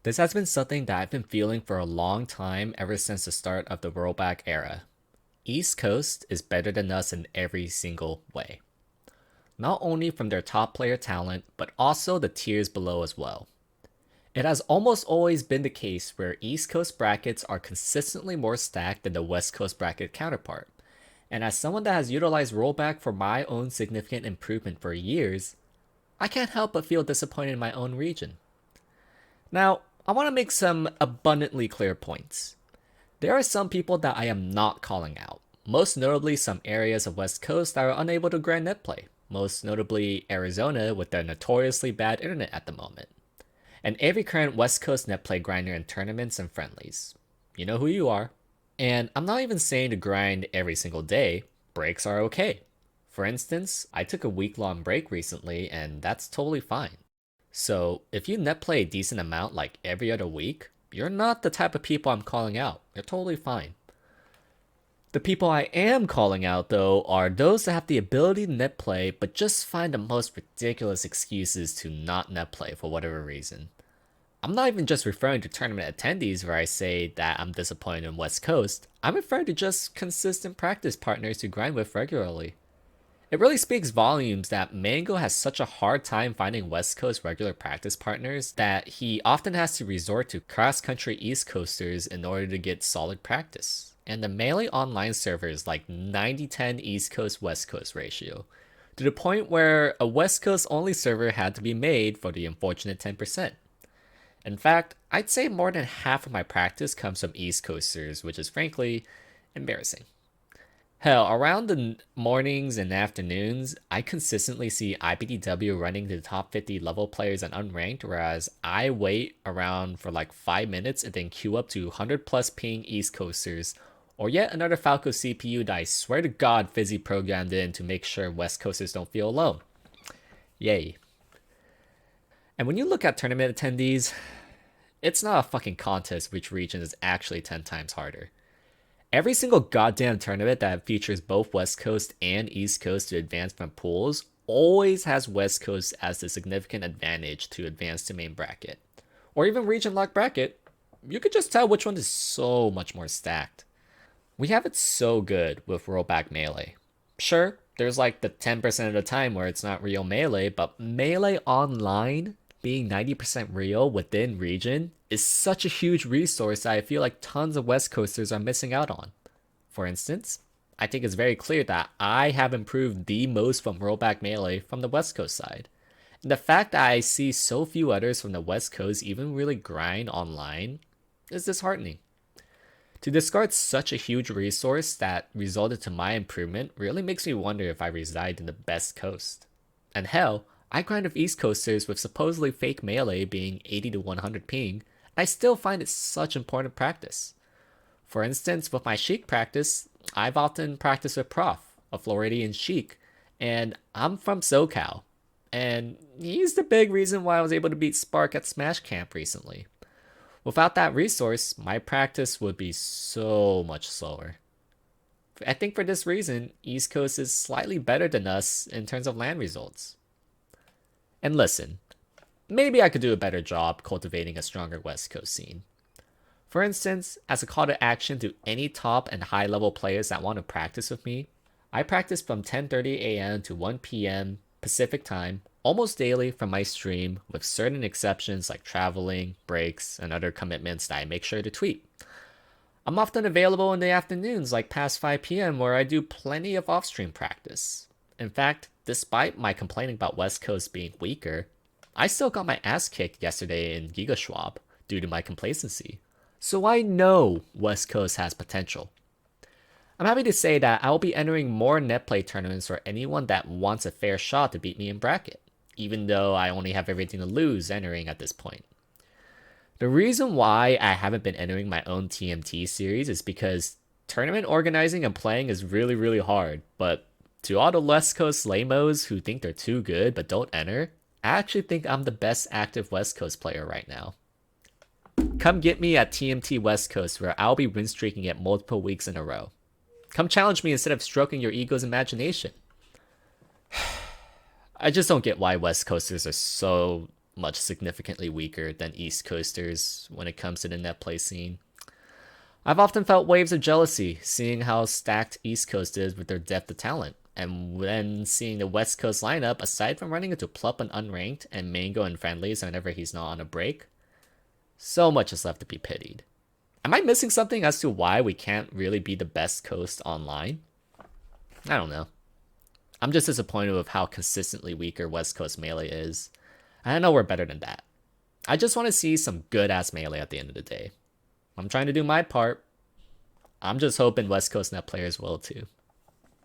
This has been something that I've been feeling for a long time ever since the start of the rollback era. East Coast is better than us in every single way. Not only from their top player talent, but also the tiers below as well. It has almost always been the case where East Coast brackets are consistently more stacked than the West Coast bracket counterpart. And as someone that has utilized rollback for my own significant improvement for years, I can't help but feel disappointed in my own region. Now, I want to make some abundantly clear points. There are some people that I am not calling out, most notably some areas of West Coast that are unable to grind net play, most notably Arizona with their notoriously bad internet at the moment, and every current West Coast net play grinder in tournaments and friendlies. You know who you are. And I'm not even saying to grind every single day, breaks are okay. For instance, I took a week-long break recently and that's totally fine. So if you net play a decent amount like every other week, you're not the type of people I'm calling out. You're totally fine. The people I am calling out, though, are those that have the ability to net play but just find the most ridiculous excuses to not net play for whatever reason. I'm not even just referring to tournament attendees where I say that I'm disappointed in West Coast. I'm referring to just consistent practice partners to grind with regularly. It really speaks volumes that Mango has such a hard time finding West Coast regular practice partners that he often has to resort to cross-country East Coasters in order to get solid practice. And the Melee online server is like 90-10 East Coast West Coast ratio, to the point where a West Coast only server had to be made for the unfortunate 10%. In fact, I'd say more than half of my practice comes from East Coasters, which is frankly embarrassing. Hell, around the mornings and afternoons, I consistently see IBDW running to the top 50 level players and unranked, whereas I wait around for like 5 minutes and then queue up to 100 plus ping East Coasters, or yet another Falco CPU that I swear to God Fizzy programmed in to make sure West Coasters don't feel alone. Yay. And when you look at tournament attendees, it's not a fucking contest which region is actually 10 times harder. Every single goddamn tournament that features both West Coast and East Coast to advance from pools always has West Coast as the significant advantage to advance to main bracket. Or even region lock bracket. You could just tell which one is so much more stacked. We have it so good with rollback melee. Sure, there's like the 10% of the time where it's not real melee, but melee online being 90% real within region is such a huge resource that I feel like tons of West Coasters are missing out on. For instance, I think it's very clear that I have improved the most from rollback melee from the West Coast side. And the fact that I see so few others from the West Coast even really grind online is disheartening. To discard such a huge resource that resulted to my improvement really makes me wonder if I reside in the best coast. And hell, I grind with East Coasters with supposedly fake melee being 80 to 100 ping, and I still find it such important practice. For instance, with my Sheik practice, I've often practiced with Prof, a Floridian Sheik, and I'm from SoCal. And he's the big reason why I was able to beat Spark at Smash Camp recently. Without that resource, my practice would be so much slower. I think for this reason, East Coast is slightly better than us in terms of land results. And listen, maybe I could do a better job cultivating a stronger West Coast scene. For instance, as a call to action to any top and high level players that want to practice with me, I practice from 10:30 a.m. to 1 p.m. Pacific time almost daily from my stream, with certain exceptions like traveling, breaks, and other commitments that I make sure to tweet. I'm often available in the afternoons like past 5 p.m. where I do plenty of off-stream practice. In fact, despite my complaining about West Coast being weaker, I still got my ass kicked yesterday in GigaSchwab due to my complacency. So I know West Coast has potential. I'm happy to say that I will be entering more netplay tournaments for anyone that wants a fair shot to beat me in bracket, even though I only have everything to lose entering at this point. The reason why I haven't been entering my own TMT series is because tournament organizing and playing is really, really hard, but to all the West Coast lamos who think they're too good but don't enter, I actually think I'm the best active West Coast player right now. Come get me at TMT West Coast where I'll be win streaking it multiple weeks in a row. Come challenge me instead of stroking your ego's imagination. I just don't get why West Coasters are so much significantly weaker than East Coasters when it comes to the net play scene. I've often felt waves of jealousy seeing how stacked East Coast is with their depth of talent, and when seeing the West Coast lineup, aside from running into Plup and Unranked and Mango and Friendlies whenever he's not on a break, so much is left to be pitied. Am I missing something as to why we can't really be the best coast online? I don't know. I'm just disappointed with how consistently weaker West Coast Melee is. I know we're better than that. I just want to see some good ass Melee at the end of the day. I'm trying to do my part. I'm just hoping West Coast net players will too.